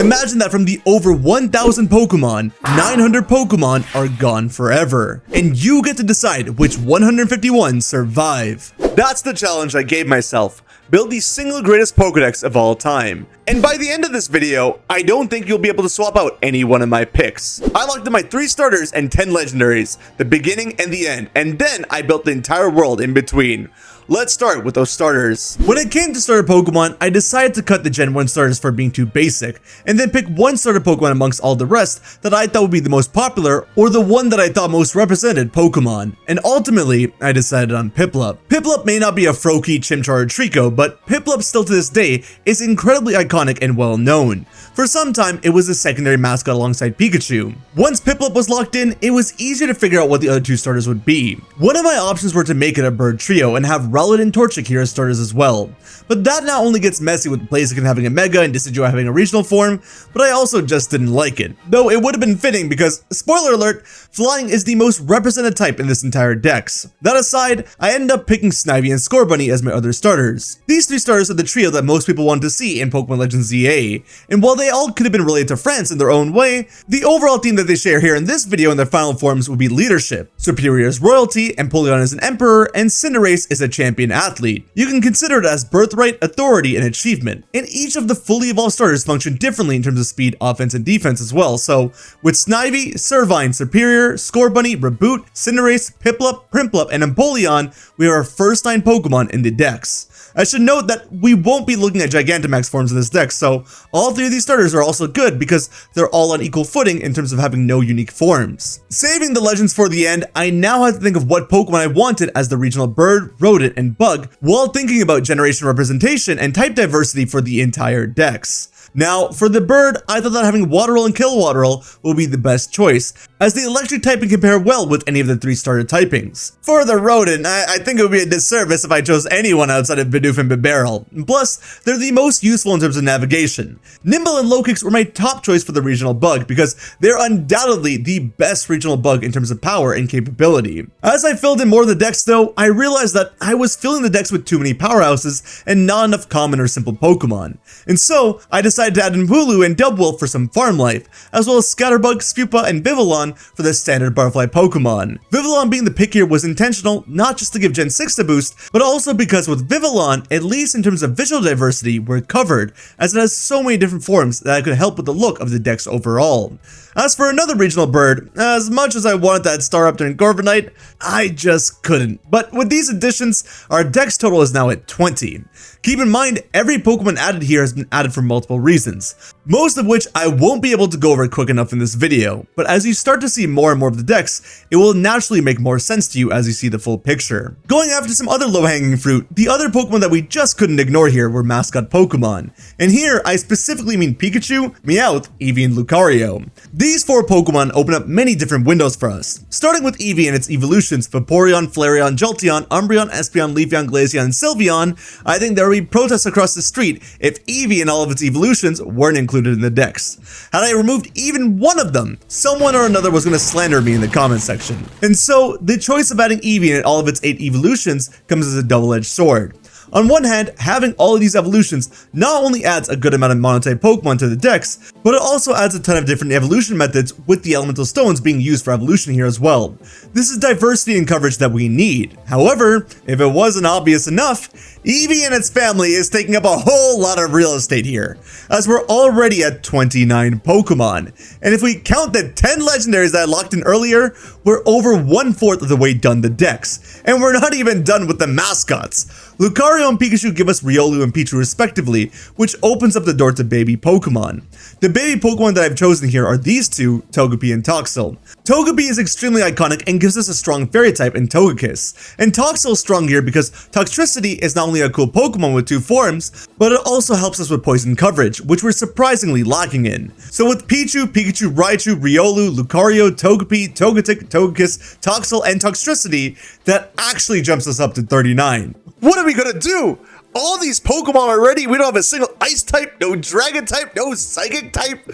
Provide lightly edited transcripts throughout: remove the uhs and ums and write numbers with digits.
Imagine that from the over 1,000 Pokemon, 900 Pokemon are gone forever, and you get to decide which 151 survive. That's the challenge I gave myself. Build the single greatest Pokedex of all time. And by the end of this video, I don't think you'll be able to swap out any one of my picks. I locked in my 3 starters and 10 legendaries, the beginning and the end, and then I built the entire world in between. Let's start with those starters. When it came to starter Pokemon, I decided to cut the Gen 1 starters for being too basic, and then pick one starter Pokemon amongst all the rest that I thought would be the most popular, or the one that I thought most represented Pokemon. And ultimately, I decided on Piplup. Piplup may not be a Froakie, Chimchar, or Trico, but Piplup still to this day is incredibly iconic and well known. For some time, it was a secondary mascot alongside Pikachu. Once Piplup was locked in, it was easier to figure out what the other 2 starters would be. One of my options were to make it a bird trio and have Rowlet and Torchic here as starters as well. But that not only gets messy with Blaziken having a Mega and Decidueye having a regional form, but I also just didn't like it. Though it would have been fitting because, spoiler alert, flying is the most represented type in this entire dex. That aside, I ended up picking Snivy and Scorbunny as my other starters. These 3 starters are the trio that most people wanted to see in Pokemon Legends ZA, and while they all could have been related to France in their own way, the overall theme that they share here in this video in their final forms would be leadership. Serperior is royalty, Empoleon is an emperor, and Cinderace is a champion athlete. You can consider it as birthright, authority, and achievement. And each of the fully evolved starters function differently in terms of speed, offense, and defense as well. So with Snivy, Servine, Serperior, Scorbunny, Reboot, Cinderace, Piplup, Primplup, and Empoleon, we are our first 9 Pokemon in the dex. I should note that we won't be looking at Gigantamax forms in this deck, so all 3 of these starters are also good because they're all on equal footing in terms of having no unique forms. Saving the legends for the end, I now have to think of what Pokemon I wanted as the regional bird, rodent, and bug, while thinking about generation representation and type diversity for the entire dex. Now, for the bird, I thought that having Waterol and Kilowattrel will be the best choice, as the electric typing can pair well with any of the 3 starter typings. For the rodent, I think it would be a disservice if I chose anyone outside of Bidoof and Bibarel. Plus, they're the most useful in terms of navigation. Nimble and Lokix were my top choice for the regional bug because they're undoubtedly the best regional bug in terms of power and capability. As I filled in more of the decks though, I realized that I was filling the decks with too many powerhouses and not enough common or simple Pokemon. And so, I decided to add in Wooloo and Dubwool for some farm life, as well as Scatterbug, Spupa, and Vivillon for the standard butterfly Pokemon. Vivillon being the pick here was intentional, not just to give Gen 6 a boost, but also because with Vivillon, at least in terms of visual diversity, we're covered, as it has so many different forms that I could help with the look of the dex overall. As for another regional bird, as much as I wanted that Staraptor and Corviknight, I just couldn't. But with these additions, our dex total is now at 20. Keep in mind, every Pokemon added here has been added for multiple reasons, most of which I won't be able to go over quick enough in this video, but as you start to see more and more of the dex, it will naturally make more sense to you as you see the full picture. Going after some other low-hanging fruit, the other Pokemon that we just couldn't ignore here were mascot Pokemon. And here, I specifically mean Pikachu, Meowth, Eevee, and Lucario. These 4 Pokemon open up many different windows for us, starting with Eevee and its evolutions, Vaporeon, Flareon, Jolteon, Umbreon, Espeon, Leafeon, Glaceon, and Sylveon. I think there would be protests across the street if Eevee and all of its evolutions weren't included in the dex. Had I removed even one of them, someone or another was going to slander me in the comment section. And so, the choice of adding Eevee and all of its 8 evolutions comes as a double-edged sword. On one hand, having all of these evolutions not only adds a good amount of monotype Pokemon to the dex, but it also adds a ton of different evolution methods with the elemental stones being used for evolution here as well. This is diversity and coverage that we need. However, if it wasn't obvious enough, Eevee and its family is taking up a whole lot of real estate here, as we're already at 29 Pokemon. And if we count the 10 legendaries that I locked in earlier, we're over 1/4 of the way done the dex. And we're not even done with the mascots. Lucario and Pikachu give us Riolu and Pichu respectively, which opens up the door to baby Pokemon. The baby Pokemon that I've chosen here are these 2, Togepi and Toxel. Togepi is extremely iconic and gives us a strong fairy type in Togekiss, and Toxel is strong here because Toxtricity is not only a cool Pokemon with 2 forms, but it also helps us with poison coverage, which we're surprisingly lacking in. So with Pichu, Pikachu, Raichu, Riolu, Lucario, Togepi, Togetic, Togekiss, Toxel, and Toxtricity, that actually jumps us up to 39. What are we gonna do? All these Pokemon already, we don't have a single Ice type, no Dragon type, no Psychic type.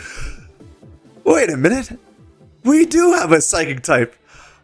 Wait a minute. We do have a Psychic type.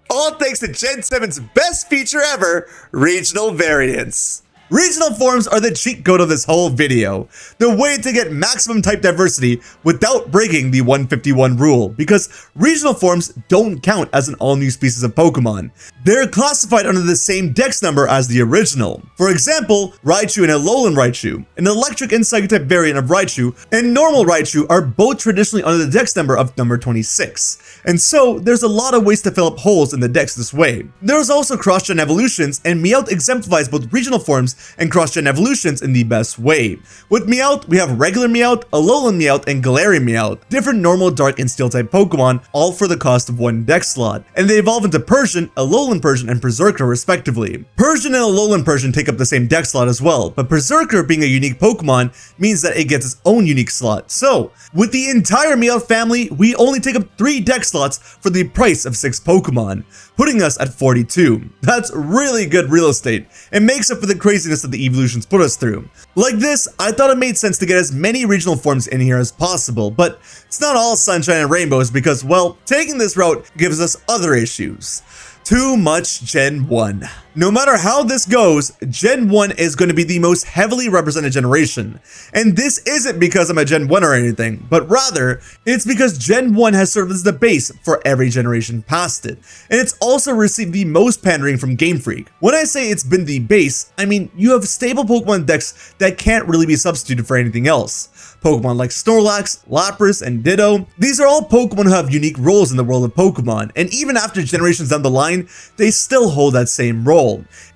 All thanks to Gen 7's best feature ever, regional variants. Regional forms are the cheat code of this whole video. The way to get maximum type diversity without breaking the 151 rule, because regional forms don't count as an all new species of Pokemon. They're classified under the same dex number as the original. For example, Raichu and Alolan Raichu, an electric and psychic type variant of Raichu, and normal Raichu are both traditionally under the dex number of number 26. And so, there's a lot of ways to fill up holes in the dex this way. There's also cross-gen evolutions, and Meowth exemplifies both regional forms and cross-gen evolutions in the best way. With Meowth, we have regular Meowth, Alolan Meowth, and Galarian Meowth, different normal, dark, and steel type Pokemon, all for the cost of one dex slot. And they evolve into Persian, Alolan Persian, and Berserker respectively. Persian and Alolan Persian take up the same dex slot as well, but Berserker being a unique Pokemon means that it gets its own unique slot. So, with the entire Meowth family, we only take up 3 dex slots for the price of 6 Pokemon, putting us at 42. That's really good real estate. It makes up for the craziness that the evolutions put us through. Like this, I thought it made sense to get as many regional forms in here as possible, but it's not all sunshine and rainbows because, well, taking this route gives us other issues. Too much Gen 1. No matter how this goes, Gen 1 is going to be the most heavily represented generation. And this isn't because I'm a Gen 1 or anything, but rather, it's because Gen 1 has served as the base for every generation past it. And it's also received the most pandering from Game Freak. When I say it's been the base, I mean you have stable Pokemon decks that can't really be substituted for anything else. Pokemon like Snorlax, Lapras, and Ditto. These are all Pokemon who have unique roles in the world of Pokemon, and even after generations down the line, they still hold that same role.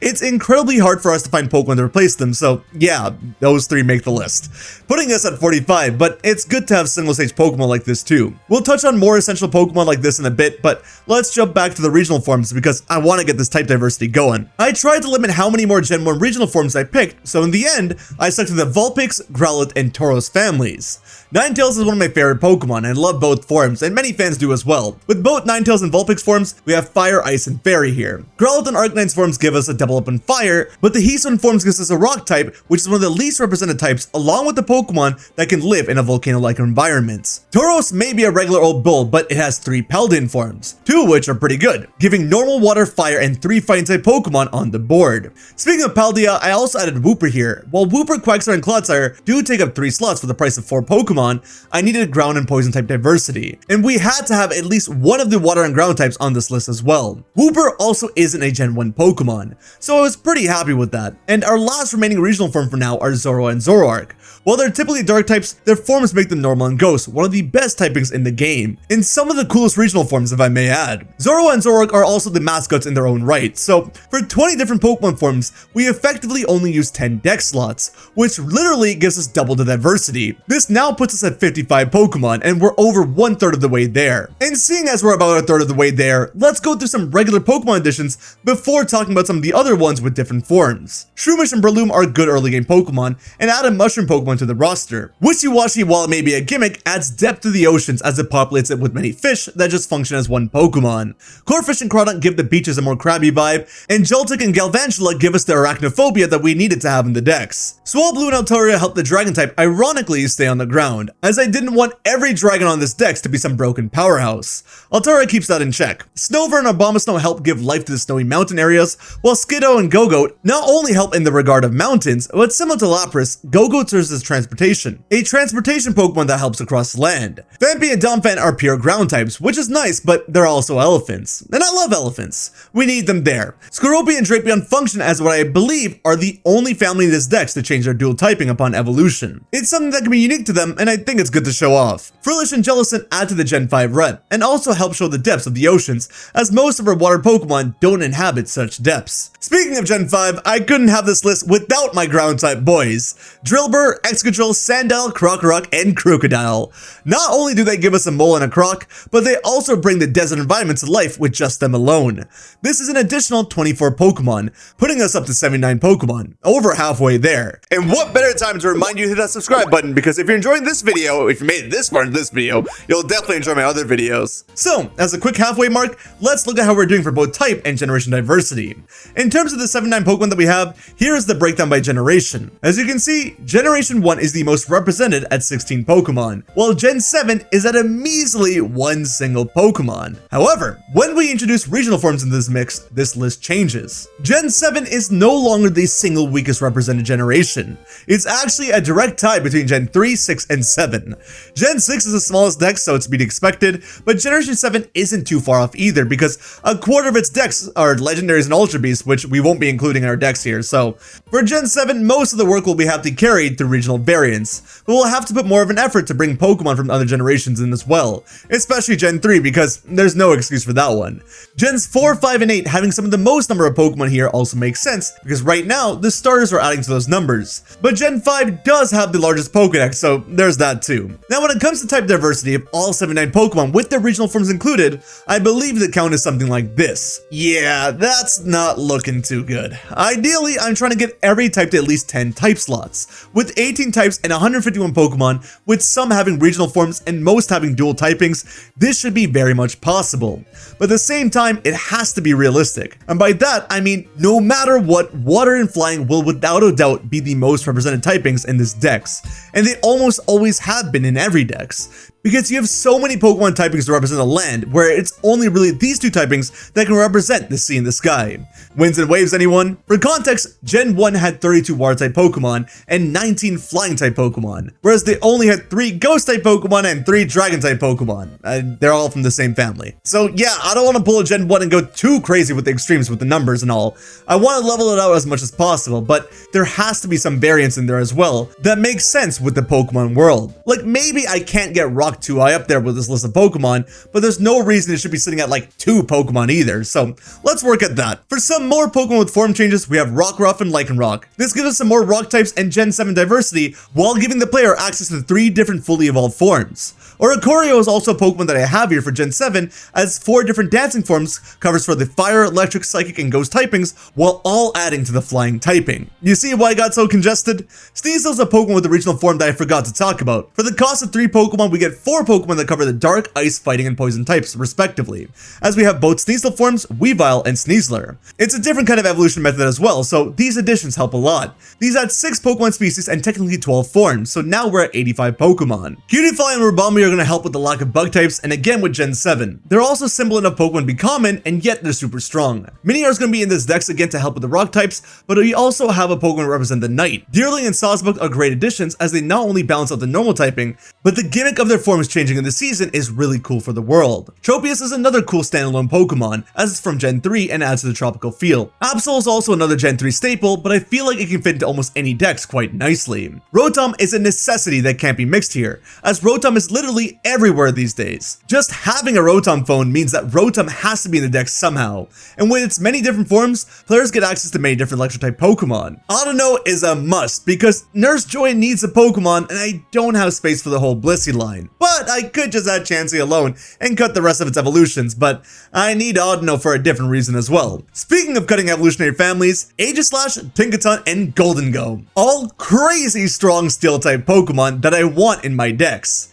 It's incredibly hard for us to find Pokemon to replace them, so yeah, those 3 make the list. Putting us at 45, but it's good to have single-stage Pokemon like this too. We'll touch on more essential Pokemon like this in a bit, but let's jump back to the regional forms because I want to get this type diversity going. I tried to limit how many more Gen 1 regional forms I picked, so in the end, I stuck to the Vulpix, Growlithe, and Tauros families. Ninetales is one of my favorite Pokemon and I love both forms, and many fans do as well. With both Ninetales and Vulpix forms, we have Fire, Ice, and Fairy here. Growlithe and Arcanine's forms give us a double up in Fire, but the Hisuian forms gives us a Rock type, which is one of the least represented types, along with the Pokemon that can live in a volcano-like environment. Tauros may be a regular old bull, but it has 3 Paldean forms, 2 of which are pretty good, giving normal, water, fire, and 3 fighting type Pokemon on the board. Speaking of Paldea, I also added Wooper here. While Wooper, Quagsire, and Clodsire do take up 3 slots for the price of 4 Pokemon, I needed ground and poison type diversity, and we had to have at least one of the water and ground types on this list as well. Wooper also isn't a Gen 1 Pokemon, so I was pretty happy with that. And our last remaining regional form for now are Zoro and Zoroark. While they're typically dark types, their forms make them normal and ghost, one of the best typings in the game, and some of the coolest regional forms if I may add. Zoro and Zoroark are also the mascots in their own right, so for 20 different Pokemon forms, we effectively only use 10 dex slots, which literally gives us double the diversity. This now puts us at 55 Pokemon, and we're over 1/3 of the way there. And seeing as we're about 1/3 of the way there, let's go through some regular Pokemon additions before talking about some of the other ones with different forms. Shroomish and Breloom are good early game Pokemon, and add a mushroom Pokemon to the roster. Wishy-Washy, while it may be a gimmick, adds depth to the oceans as it populates it with many fish that just function as one Pokemon. Corphish and Crawdaunt give the beaches a more crabby vibe, and Joltik and Galvantula give us the arachnophobia that we needed to have in the decks. Swablu and Altaria help the dragon type ironically stay on the ground, as I didn't want every dragon on this dex to be some broken powerhouse. Altaria keeps that in check. Snover and Abomasnow help give life to the snowy mountain areas, while Skiddo and Gogoat not only help in the regard of mountains, but similar to Lapras, Gogoat serves as transportation, a transportation Pokemon that helps across land. Vampy and Donphan are pure ground types, which is nice, but they're also elephants, and I love elephants. We need them there. Skorupi and Drapion function as what I believe are the only family in this dex to change their dual typing upon evolution. It's something that can be unique to them, and I think it's good to show off. Frillish and Jellicent add to the Gen 5 rep, and also help show the depths of the oceans, as most of our water Pokemon don't inhabit such depths. Speaking of Gen 5, I couldn't have this list without my ground type boys. Drillbur, Excadrill, Sandile, Krokorok, and Crocodile. Not only do they give us a mole and a croc, but they also bring the desert environment to life with just them alone. This is an additional 24 Pokemon, putting us up to 79 Pokemon, over halfway there. And what better time to remind you to hit that subscribe button, because if you're enjoying this video, if you made it this far in this video, you'll definitely enjoy my other videos. So, as a quick halfway mark, let's look at how we're doing for both type and generation diversity. In terms of the 79 Pokemon that we have, here is the breakdown by generation. As you can see, Generation Generation 1 is the most represented at 16 Pokemon, while Gen 7 is at a measly one single Pokemon. However, when we introduce regional forms into this mix, this list changes. Gen 7 is no longer the single weakest represented generation. It's actually a direct tie between Gen 3, 6, and 7. Gen 6 is the smallest dex, so it's to be expected, but Generation 7 isn't too far off either, because a quarter of its decks are Legendaries and Ultra Beasts, which we won't be including in our decks here. So for Gen 7, most of the work will be have to carried through regional variants, but we'll have to put more of an effort to bring Pokemon from other generations in as well, especially Gen 3, because there's no excuse for that one. Gens 4, 5, and 8 having some of the most number of Pokemon here also makes sense, because right now the starters are adding to those numbers. But Gen 5 does have the largest Pokedex, so there's that too. Now when it comes to type diversity of all 79 Pokemon with their regional forms included, I believe the count is something like this. Yeah, that's not looking too good. Ideally, I'm trying to get every type to at least 10 type slots, with 18 types and 151 Pokemon, with some having regional forms and most having dual typings. This should be very much possible. But at the same time, it has to be realistic. And by that, I mean, no matter what, water and flying will without a doubt be the most represented typings in this dex, and they almost always have been in every dex, because you have so many Pokemon typings to represent the land, where it's only really these two typings that can represent the sea and the sky. Winds and waves, anyone? For context, Gen 1 had 32 water-type Pokemon and 19 flying-type Pokemon, whereas they only had 3 ghost-type Pokemon and 3 dragon-type Pokemon. They're all from the same family. So yeah, I don't want to pull a Gen 1 and go too crazy with the extremes with the numbers and all. I want to level it out as much as possible, but there has to be some variance in there as well that makes sense with the Pokemon world. Like maybe I can't get Rock 2i up there with this list of Pokemon, but there's no reason it should be sitting at like 2 Pokemon either, so let's work at that. For some more Pokemon with form changes, we have Rockruff and Lycanroc. This gives us some more rock types and Gen 7 diversity while giving the player access to 3 different fully evolved forms. Oricorio is also a Pokemon that I have here for Gen 7, as 4 different dancing forms covers for the fire, electric, psychic, and ghost typings, while all adding to the flying typing. You see why I got so congested? Sneasel is a Pokemon with a regional form that I forgot to talk about. For the cost of 3 Pokemon, we get 4 Pokemon that cover the dark, ice, fighting, and poison types, respectively, as we have both Sneasel forms, Weavile, and Sneasler. It's a different kind of evolution method as well, so these additions help a lot. These add 6 Pokemon species and technically 12 forms, so now we're at 85 Pokemon. Cutiefly and Rubombi are going to help with the lack of bug types, and again with Gen 7. They're also simple enough Pokemon to be common, and yet they're super strong. Minior is going to be in this dex again to help with the rock types, but we also have a Pokemon to represent the night. Deerling and Sawsbuck are great additions, as they not only balance out the normal typing, but the gimmick of their forms changing in the season is really cool for the world. Tropius is another cool standalone Pokemon, as it's from Gen 3 and adds to the tropical feel. Absol is also another Gen 3 staple, but I feel like it can fit into almost any dex quite nicely. Rotom is a necessity that can't be mixed here, as Rotom is literally everywhere these days. Just having a Rotom phone means that Rotom has to be in the deck somehow, and with its many different forms, players get access to many different electric-type Pokemon. Audino is a must, because Nurse Joy needs a Pokemon, and I don't have space for the whole Blissey line. But I could just add Chansey alone and cut the rest of its evolutions, but I need Audino for a different reason as well. Speaking of cutting evolutionary families, Aegislash, Tinkaton, and Goldengo. All crazy strong Steel-type Pokemon that I want in my decks.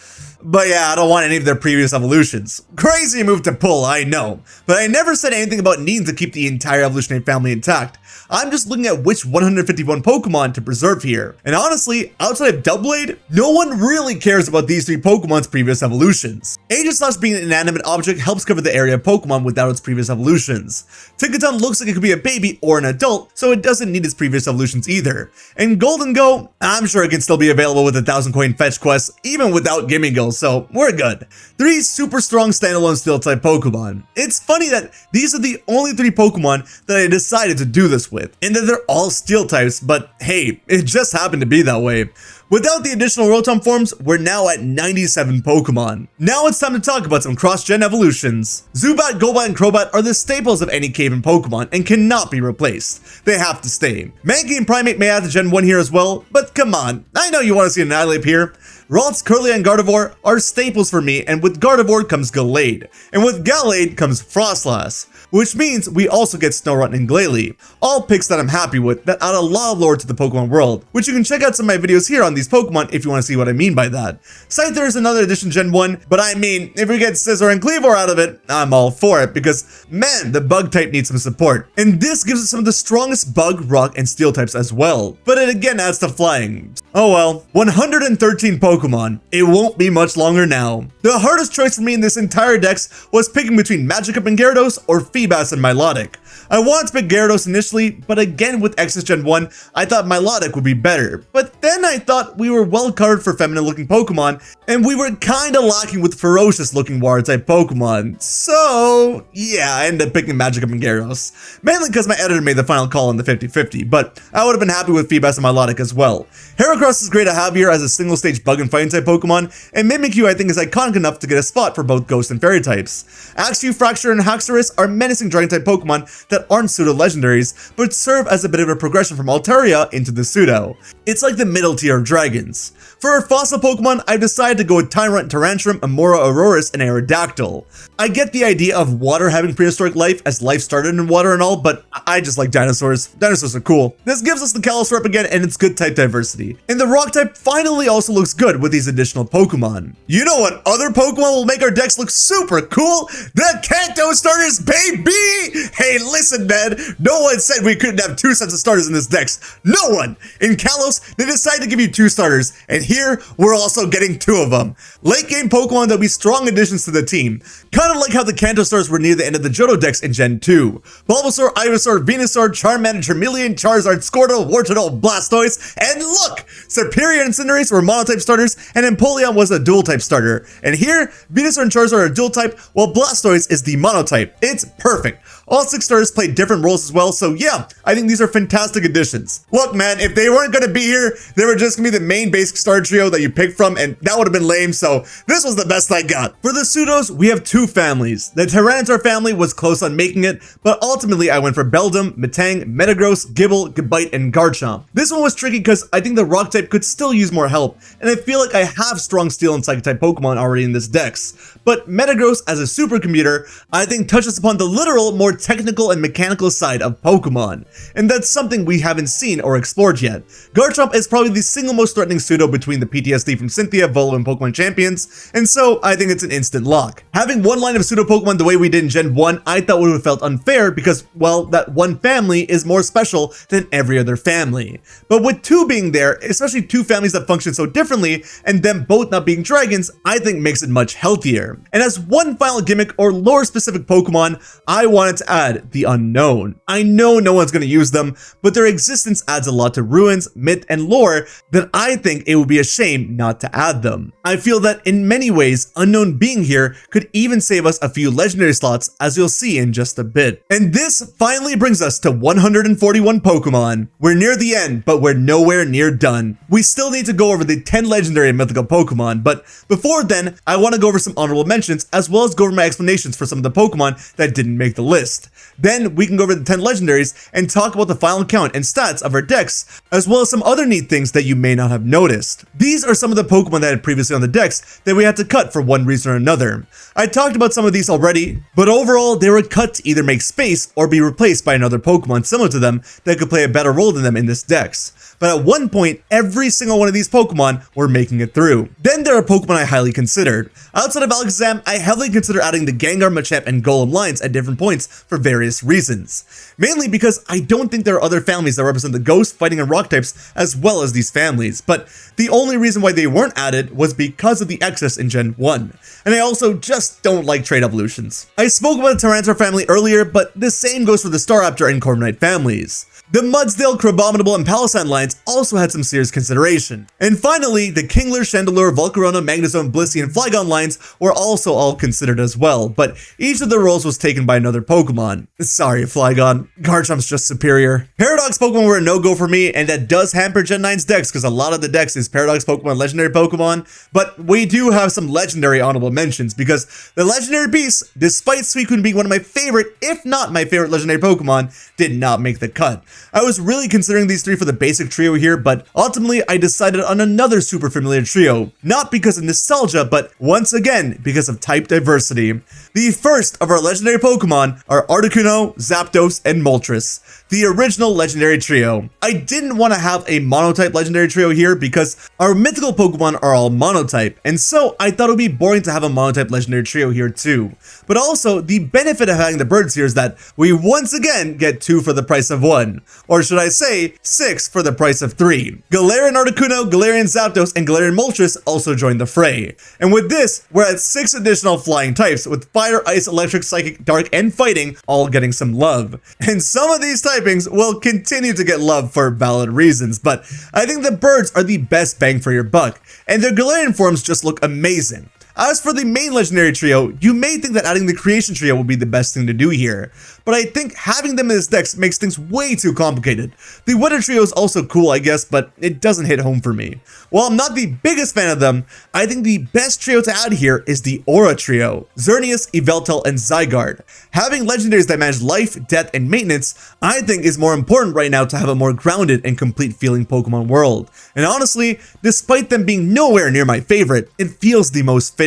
But yeah, I don't want any of their previous evolutions. Crazy move to pull, I know. But I never said anything about needing to keep the entire evolutionary family intact. I'm just looking at which 151 Pokemon to preserve here. And honestly, outside of Doublade, no one really cares about these 3 Pokemon's previous evolutions. Aegislash being an inanimate object helps cover the area of Pokemon without its previous evolutions. Tinkaton looks like it could be a baby or an adult, so it doesn't need its previous evolutions either. And Goldengo, I'm sure it can still be available with a 1,000 coin fetch quest, even without Gimmighoul, so we're good. 3 super strong standalone Steel-type Pokemon. It's funny that these are the only 3 Pokemon that I decided to do this with, and that they're all Steel types, but hey, it just happened to be that way. Without the additional Rotom forms, we're now at 97 Pokemon. Now it's time to talk about some cross-gen evolutions. Zubat, Golbat, and Crobat are the staples of any cave-in Pokemon and cannot be replaced. They have to stay. Mankey and Primeape may add to Gen 1 here as well, but come on, I know you want to see an Annihilate here. Ralts, Curly, and Gardevoir are staples for me, and with Gardevoir comes Gallade, and with Gallade comes Frostlass, which means we also get Snorunt and Glalie, all picks that I'm happy with that add a lot of lore to the Pokemon world, which you can check out some of my videos here on these Pokemon if you want to see what I mean by that. Scyther is another addition Gen 1, but I mean, if we get Scizor and Kleavor out of it, I'm all for it, because man, the bug type needs some support. And this gives us some of the strongest bug, rock, and steel types as well, but it again adds to flying. Oh well, 113 Pokemon. It won't be much longer now. The hardest choice for me in this entire dex was picking between Magikarp and Gyarados or Feebas and Milotic. I wanted to pick Gyarados initially, but again with Exodus Gen 1, I thought Milotic would be better. But then I thought we were well covered for feminine looking Pokemon, and we were kinda lacking with ferocious looking water type Pokemon. So yeah, I ended up picking Magikarp and Gyarados. Mainly because my editor made the final call on the 50-50, but I would have been happy with Feebas and Milotic as well. Heracross is great to have here as a single stage bug and fighting type Pokemon, and Mimikyu I think is iconic enough to get a spot for both Ghost and Fairy types. Axew, Fraxure, and Haxorus are menacing dragon type Pokemon that aren't pseudo-legendaries, but serve as a bit of a progression from Altaria into the pseudo. It's like the middle tier of dragons. For our fossil Pokemon, I've decided to go with Tyrant, Tyrantrum, Amora, Aurorus, and Aerodactyl. I get the idea of water having prehistoric life as life started in water and all, but I just like dinosaurs. Dinosaurs are cool. This gives us the Kalos rep again, and it's good type diversity. And the rock type finally also looks good with these additional Pokemon. You know what other Pokemon will make our decks look super cool? The Kanto starters, baby! Hey, listen, man. No one said we couldn't have 2 sets of starters in this dex. No one! In Kalos, they decided to give you 2 starters, and here, we're also getting 2 of them. Late game Pokemon that'll be strong additions to the team. Kind of like how the Kanto stars were near the end of the Johto decks in Gen 2. Bulbasaur, Ivysaur, Venusaur, Charmander, Charmeleon, Charizard, Squirtle, Wartortle, Blastoise, and look! Serperior and Cinderace were monotype starters, and Empoleon was a dual type starter. And here, Venusaur and Charizard are dual type, while Blastoise is the monotype. It's perfect. All 6 starters play different roles as well, so yeah, I think these are fantastic additions. Look man, if they weren't going to be here, they were just going to be the main basic starter trio that you picked from, and that would have been lame, so this was the best I got. For the pseudos, we have 2 families. The Tyranitar family was close on making it, but ultimately I went for Beldum, Metang, Metagross, Gible, Gabite, and Garchomp. This one was tricky because I think the rock type could still use more help, and I feel like I have strong steel and psychic type Pokemon already in this dex. But Metagross as a supercomputer, I think touches upon the literal, more technical and mechanical side of Pokemon, and that's something we haven't seen or explored yet. Garchomp is probably the single most threatening pseudo between the PTSD from Cynthia, Volo, and Pokemon Champions, and so I think it's an instant lock. Having one line of pseudo Pokemon the way we did in Gen 1, I thought would have felt unfair because, well, that one family is more special than every other family. But with 2 being there, especially 2 families that function so differently, and them both not being dragons, I think makes it much healthier. And as one final gimmick or lore specific Pokemon, I wanted to add the Unknown. I know no one's going to use them, but their existence adds a lot to ruins, myth, and lore that I think it would be a shame not to add them. I feel that in many ways, Unknown being here could even save us a few legendary slots, as you'll see in just a bit. And this finally brings us to 141 Pokemon. We're near the end, but we're nowhere near done. We still need to go over the 10 legendary and mythical Pokemon, but before then, I want to go over some honorable mentions as well as go over my explanations for some of the Pokemon that didn't make the list. Then we can go over the 10 legendaries and talk about the final count and stats of our decks, as well as some other neat things that you may not have noticed. These are some of the Pokemon that I had previously on the decks that we had to cut for one reason or another. I talked about some of these already, but overall they were cut to either make space or be replaced by another Pokemon similar to them that could play a better role than them in this dex. But at one point, every single one of these Pokemon were making it through. Then there are Pokemon I highly considered. Outside of Alakazam, I heavily consider adding the Gengar, Machamp, and Golem lines at different points for various reasons. Mainly because I don't think there are other families that represent the Ghost, Fighting, and Rock types as well as these families, but the only reason why they weren't added was because of the excess in Gen 1. And I also just don't like trait evolutions. I spoke about the Tyranitar family earlier, but the same goes for the Staraptor and Corviknight families. The Mudsdale, Crabominable, and Palisand lines also had some serious consideration. And finally, the Kingler, Chandelure, Volcarona, Magnezone, Blissey, and Flygon lines were also all considered as well, but each of their roles was taken by another Pokemon. Sorry, Flygon, Garchomp's just superior. Paradox Pokemon were a no-go for me, and that does hamper Gen 9's decks because a lot of the decks is Paradox Pokemon, Legendary Pokemon, but we do have some Legendary honorable mentions because the Legendary Beast, despite Suicune being one of my favorite, if not my favorite Legendary Pokemon, did not make the cut. I was really considering these three for the basic trio here, but ultimately I decided on another super familiar trio, not because of nostalgia, but once again, because of type diversity. The first of our legendary Pokemon are Articuno, Zapdos, and Moltres, the original legendary trio. I didn't want to have a monotype legendary trio here because our mythical Pokemon are all monotype, and so I thought it would be boring to have a monotype legendary trio here too. But also, the benefit of having the birds here is that we once again get 2 for the price of 1. Or should I say, 6 for the price of 3. Galarian Articuno, Galarian Zapdos, and Galarian Moltres also join the fray. And with this, we're at 6 additional flying types, with Fire, Ice, Electric, Psychic, Dark, and Fighting all getting some love. And some of these typings will continue to get love for valid reasons, but I think the birds are the best bang for your buck, and their Galarian forms just look amazing. As for the main legendary trio, you may think that adding the creation trio would be the best thing to do here, but I think having them in this deck makes things way too complicated. The weather trio is also cool, I guess, but it doesn't hit home for me. While I'm not the biggest fan of them, I think the best trio to add here is the Aura trio, Xerneas, Yveltal, and Zygarde. Having legendaries that manage life, death, and maintenance, I think is more important right now to have a more grounded and complete feeling Pokemon world. And honestly, despite them being nowhere near my favorite, it feels the most fitting.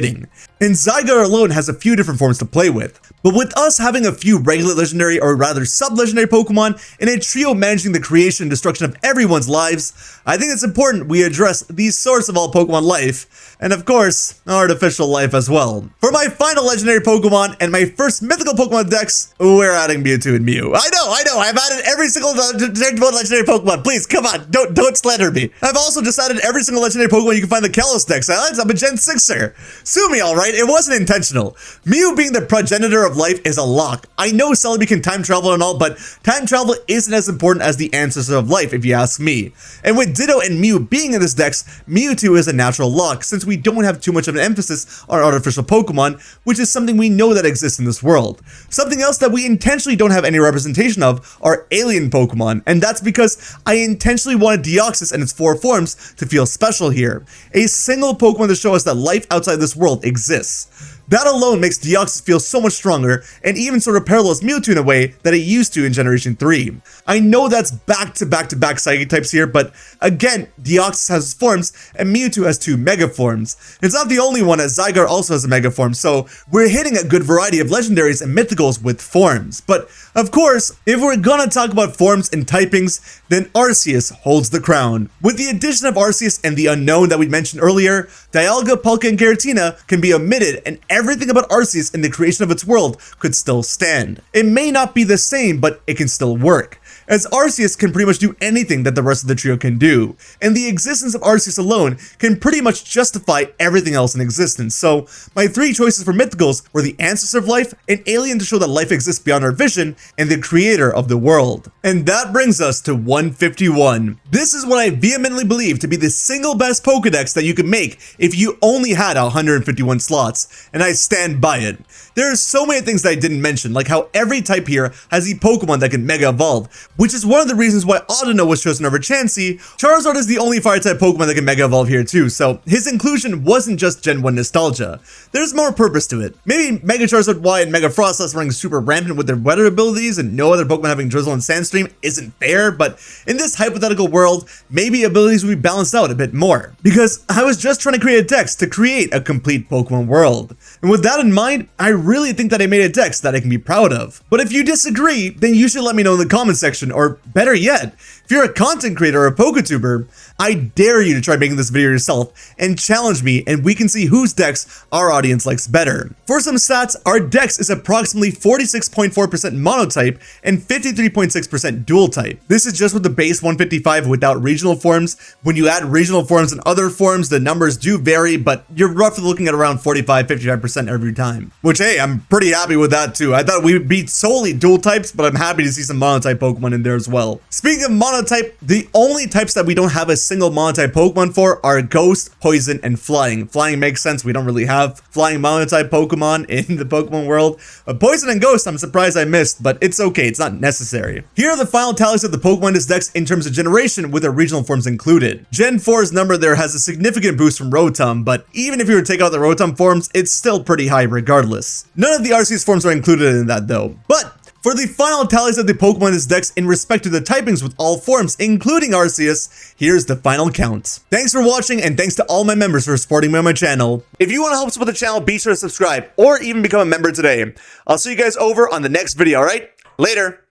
And Zygarde alone has a few different forms to play with. But with us having a few regular legendary or rather sub-legendary Pokemon and a trio managing the creation and destruction of everyone's lives, I think it's important we address the source of all Pokemon life, and of course, artificial life as well. For my final legendary Pokemon and my first mythical Pokemon dex, we're adding Mewtwo and Mew. I know, I've added every single detectable legendary Pokemon. Please, come on, don't slander me. I've also just added every single legendary Pokemon you can find in the Kalos dex. I'm a Gen 6er. Sue me, alright? It wasn't intentional. Mew being the progenitor of life is a lock. I know Celebi can time travel and all, but time travel isn't as important as the ancestor of life, if you ask me. And with Ditto and Mew being in this dex, Mewtwo is a natural lock, since we don't have too much of an emphasis on artificial Pokemon, which is something we know that exists in this world. Something else that we intentionally don't have any representation of are alien Pokemon, and that's because I intentionally wanted Deoxys and its 4 forms to feel special here. A single Pokemon to show us that life outside this world exists. That alone makes Deoxys feel so much stronger, and even sort of parallels Mewtwo in a way that it used to in Generation 3. I know that's back-to-back Psychic types here, but again, Deoxys has forms, and Mewtwo has 2 Mega forms. It's not the only one, as Zygarde also has a Mega form, so we're hitting a good variety of Legendaries and Mythicals with forms. But, of course, if we're gonna talk about forms and typings, then Arceus holds the crown. With the addition of Arceus and the unknown that we mentioned earlier, Dialga, Palkia, and Giratina can be omitted, and everything about Arceus and the creation of its world could still stand. It may not be the same, but it can still work, as Arceus can pretty much do anything that the rest of the trio can do, and the existence of Arceus alone can pretty much justify everything else in existence. So my 3 choices for Mythicals were the ancestor of life, an alien to show that life exists beyond our vision, and the creator of the world. And that brings us to 151. This is what I vehemently believe to be the single best Pokedex that you could make if you only had 151 slots, and I stand by it. There are so many things that I didn't mention, like how every type here has a Pokemon that can Mega Evolve, which is one of the reasons why Audino was chosen over Chansey. Charizard is the only Fire-type Pokemon that can Mega Evolve here too, so his inclusion wasn't just Gen 1 nostalgia. There's more purpose to it. Maybe Mega Charizard Y and Mega Frostlass running super rampant with their weather abilities and no other Pokemon having Drizzle and Sandstream isn't fair, but in this hypothetical world, maybe abilities would be balanced out a bit more. Because I was just trying to create a dex to create a complete Pokemon world. And with that in mind, I really think that I made a dex that I can be proud of. But if you disagree, then you should let me know in the comment section, or better yet, if you're a content creator or a Poketuber, I dare you to try making this video yourself and challenge me, and we can see whose dex our audience likes better. For some stats, our dex is approximately 46.4% monotype and 53.6% dual type. This is just with the base 155 without regional forms. When you add regional forms and other forms, the numbers do vary, but you're roughly looking at around 45-55% every time. Which, hey, I'm pretty happy with that too. I thought we would beat solely dual types, but I'm happy to see some monotype Pokemon in there as well. Speaking of monotype, the only types that we don't have a single monotype Pokemon for are Ghost, Poison, and Flying. Flying makes sense, we don't really have flying monotype Pokemon in the Pokemon world. But Poison and Ghost, I'm surprised I missed, but it's okay, it's not necessary. Here are the final tallies of the Pokemon in this dex in terms of generation with their regional forms included. Gen 4's number there has a significant boost from Rotom, but even if you were to take out the Rotom forms, it's still pretty high regardless. None of the Arceus forms are included in that though. But For the final tallies of the Pokemon in this dex in respect to the typings with all forms, including Arceus, here's the final count. Thanks for watching, and thanks to all my members for supporting me on my channel. If you want to help support the channel, be sure to subscribe or even become a member today. I'll see you guys over on the next video, alright? Later!